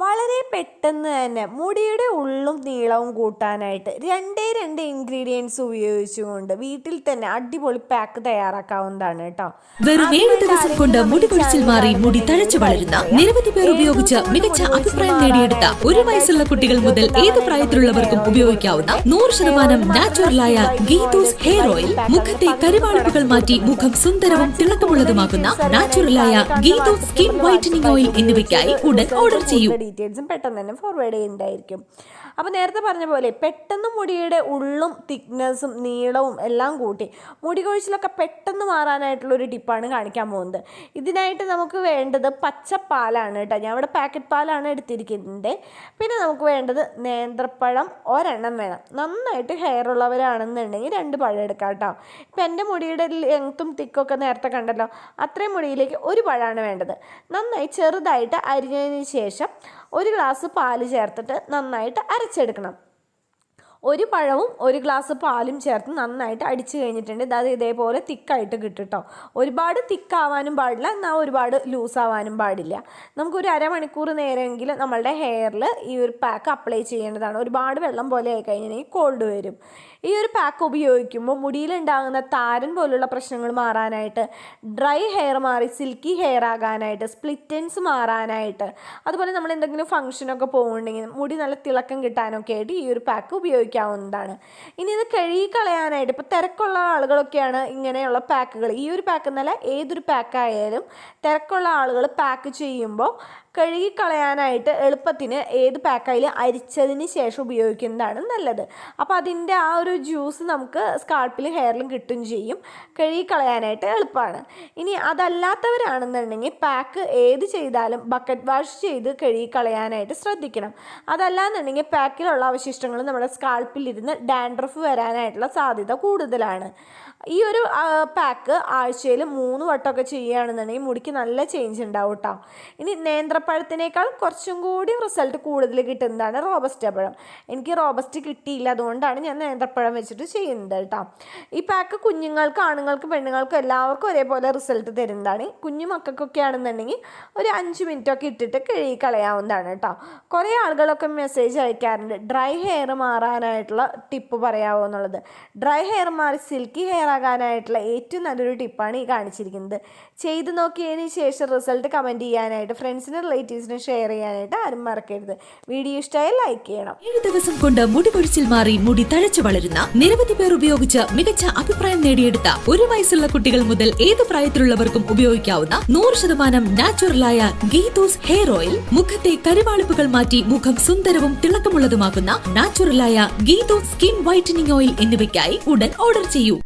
വളരെ പെട്ടെന്ന് തന്നെ മുടിയുടെ ഉള്ളും നീളവും കൂട്ടാനായിട്ട് രണ്ട് ഇൻഗ്രീഡിയൻസ് ഉപയോഗിച്ചുകൊണ്ട് വീട്ടിൽ തന്നെ അടിപൊളി പാക്ക് തയ്യാറാക്കാവുന്നതാണ് കേട്ടോ. വെറും 7 ദിവസം കൊണ്ട് മുടി കൊഴിച്ചിൽ മാറി മുടി തഴച്ചു വളരുന്ന നിരവധി പേർ ഉപയോഗിച്ച് മികച്ച അഭിപ്രായം നേടിയെടുത്ത ഒരു വയസ്സുള്ള കുട്ടികൾ മുതൽ ഏത് പ്രായത്തിലുള്ളവർക്കും ഉപയോഗിക്കാവുന്ന 100% നാച്ചുറലായ ഗീതൂസ് ഹെയർ ഓയിൽ, മുഖത്തെ കരിവാളിപ്പുകൾ മാറ്റി മുഖം സുന്ദരവും തിളക്കമുള്ളതുമാക്കുന്ന നാച്ചുറലായ ഗീതൂസ് സ്കിൻ വൈറ്റനിങ് ഓയിൽ എന്നിവയ്ക്കായി ഉടൻ ഓർഡർ ചെയ്യൂ. ഡീറ്റെയിൽസും പെട്ടെന്ന് തന്നെ ഫോർവേഡ് ചെയ്യുന്നതായിരിക്കും. അപ്പോൾ നേരത്തെ പറഞ്ഞ പോലെ പെട്ടെന്ന് മുടിയുടെ ഉള്ളും തിക്നെസ്സും നീളവും എല്ലാം കൂട്ടി മുടി കൊഴിച്ചിലൊക്കെ പെട്ടെന്ന് മാറാനായിട്ടുള്ളൊരു ടിപ്പാണ് കാണിക്കാൻ പോകുന്നത്. ഇതിനായിട്ട് നമുക്ക് വേണ്ടത് പച്ചപ്പാലാണ് കേട്ടോ. ഞാൻ ഇവിടെ പാക്കറ്റ് പാലാണ് എടുത്തിരിക്കുന്നത്. പിന്നെ നമുക്ക് വേണ്ടത് നേന്ത്രപ്പഴം ഒരെണ്ണം വേണം. നന്നായിട്ട് ഹെയർ ഉള്ളവരാണെന്നുണ്ടെങ്കിൽ 2 പഴം എടുക്കാം കേട്ടോ. ഇപ്പം എൻ്റെ മുടിയുടെ ലെങ്ത്തും തിക്കൊക്കെ നേരത്തെ കണ്ടല്ലോ, അത്രയും മുടിയിലേക്ക് 1 പഴമാണ് വേണ്ടത്. നന്നായി ചെറുതായിട്ട് അരിഞ്ഞതിന് ശേഷം 1 ഗ്ലാസ് പാല് ചേർത്തിട്ട് നന്നായിട്ട് അരച്ചെടുക്കണം. 1 പഴവും 1 ഗ്ലാസ് പാലും ചേർത്ത് നന്നായിട്ട് അടിച്ചു കഴിഞ്ഞിട്ടുണ്ട്. അത് ഇതേപോലെ തിക്കായിട്ട് കിട്ടും കേട്ടോ. ഒരുപാട് തിക്കാവാനും പാടില്ല, എന്നാൽ ഒരുപാട് ലൂസാവാനും പാടില്ല. നമുക്കൊരു അരമണിക്കൂർ നേരമെങ്കിലും നമ്മളുടെ ഹെയറിൽ ഈ ഒരു പാക്ക് അപ്ലൈ ചെയ്യേണ്ടതാണ്. ഒരുപാട് വെള്ളം പോലെ ആയി കഴിഞ്ഞിട്ടുണ്ടെങ്കിൽ കോൾഡ് വരും. ഈ ഒരു പാക്ക് ഉപയോഗിക്കുമ്പോൾ മുടിയിലുണ്ടാകുന്ന താരൻ പോലുള്ള പ്രശ്നങ്ങൾ മാറാനായിട്ട്, ഡ്രൈ ഹെയർ മാറി സിൽക്കി ഹെയർ ആകാനായിട്ട്, സ്പ്ലിറ്റൻസ് മാറാനായിട്ട്, അതുപോലെ നമ്മൾ എന്തെങ്കിലും ഫംഗ്ഷനൊക്കെ പോകുന്നുണ്ടെങ്കിൽ മുടി നല്ല തിളക്കം കിട്ടാനൊക്കെ ആയിട്ട് ഈ ഒരു പാക്ക് ഉപയോഗിക്കാവുന്നതാണ്. ഇനി ഇത് കഴുകിക്കളയാനായിട്ട് ഇപ്പോൾ തിരക്കുള്ള ആളുകളൊക്കെയാണ് ഇങ്ങനെയുള്ള പാക്കുകൾ, ഈ ഒരു പാക്ക് എന്നല്ല ഏതൊരു പാക്കായാലും തിരക്കുള്ള ആളുകൾ പാക്ക് ചെയ്യുമ്പോൾ കഴുകിക്കളയാനായിട്ട് എളുപ്പത്തിന് ഏത് പാക്കായാലും അരിച്ചതിന് ശേഷം ഉപയോഗിക്കുന്നതാണ് നല്ലത്. അപ്പോൾ അതിൻ്റെ ആ ഒരു ജ്യൂസ് നമുക്ക് സ്കാൾപ്പിലും ഹെയറിലും കിട്ടും ചെയ്യും. കഴുകിക്കളയാനായിട്ട് എളുപ്പമാണ്. ഇനി അതല്ലാത്തവരാണെന്നുണ്ടെങ്കിൽ പാക്ക് ഏത് ചെയ്താലും ബക്കറ്റ് വാഷ് ചെയ്ത് കഴുകിക്കളയാനായിട്ട് ശ്രദ്ധിക്കണം. അതല്ലാന്നുണ്ടെങ്കിൽ പാക്കിലുള്ള അവശിഷ്ടങ്ങൾ നമ്മുടെ സ്കാൾപ്പിലിരുന്ന് ഡാൻഡ്രഫ് വരാനായിട്ടുള്ള സാധ്യത കൂടുതലാണ്. ഈ ഒരു പാക്ക് ആഴ്ചയിൽ 3 വട്ടമൊക്കെ ചെയ്യുകയാണെന്നുണ്ടെങ്കിൽ മുടിക്ക് നല്ല ചേഞ്ച് ഉണ്ടാവും കേട്ടോ. ഇനി നേന്ത്രപ്പഴത്തിനേക്കാൾ കുറച്ചും കൂടി റിസൾട്ട് കൂടുതൽ കിട്ടുന്നതാണ് റോബസ്റ്റ പഴം. എനിക്ക് റോബസ്റ്റ് കിട്ടിയില്ല, അതുകൊണ്ടാണ് ഞാൻ നേന്ത്രപ്പഴം വെച്ചിട്ട് ചെയ്യുന്നത് കേട്ടോ. ഈ പാക്ക് കുഞ്ഞുങ്ങൾക്ക്, ആണുങ്ങൾക്ക്, പെണ്ണുങ്ങൾക്ക് എല്ലാവർക്കും ഒരേപോലെ റിസൾട്ട് തരുന്നതാണ്. കുഞ്ഞു മക്കൾക്കൊക്കെ ആണെന്നുണ്ടെങ്കിൽ ഒരു 5 മിനിറ്റൊക്കെ ഇട്ടിട്ട് കഴുകി കളയാവുന്നതാണ് കേട്ടോ. കുറേ ആളുകളൊക്കെ മെസ്സേജ് അയക്കാറുണ്ട് ഡ്രൈ ഹെയർ മാറാനായിട്ടുള്ള ടിപ്പ് പറയാമോ എന്നുള്ളത്. ഡ്രൈ ഹെയർ മാറി സിൽക്കി ഹെയർ ആകാനായിട്ടുള്ള ഏറ്റവും നല്ലൊരു ടിപ്പാണ് ഈ കാണിച്ചിരിക്കുന്നത്. ചെയ്ത് നോക്കിയതിന് ശേഷം റിസൾട്ട് കമൻറ്റ് ചെയ്യാനായിട്ട് ഫ്രണ്ട്സിനും റിലേറ്റീവ്സിനും ഷെയർ ചെയ്യാനായിട്ട് ആരും മറക്കരുത്. വീഡിയോ ഇഷ്ടമായി ലൈക്ക് ചെയ്യണം. 7 ദിവസം കൊണ്ട് മുടി കൊഴിച്ചിൽ മാറി മുടി തഴച്ചു വളരുന്ന നിരവധി പേർ ഉപയോഗിച്ച് മികച്ച അഭിപ്രായം നേടിയെടുത്ത ഒരു വയസ്സുള്ള കുട്ടികൾ മുതൽ ഏത് പ്രായത്തിലുള്ളവർക്കും ഉപയോഗിക്കാവുന്ന 100% നാച്ചുറലായ ഗീതൂസ് ഹെയർ ഓയിൽ, മുഖത്തെ കരിവാളിപ്പുകൾ മാറ്റി മുഖം സുന്ദരവും തിളക്കമുള്ളതുമാക്കുന്ന നാച്ചുറലായ ഗീതൂസ് സ്കിൻ വൈറ്റനിങ് ഓയിൽ എന്നിവയ്ക്കായി ഉടൻ ഓർഡർ ചെയ്യൂ.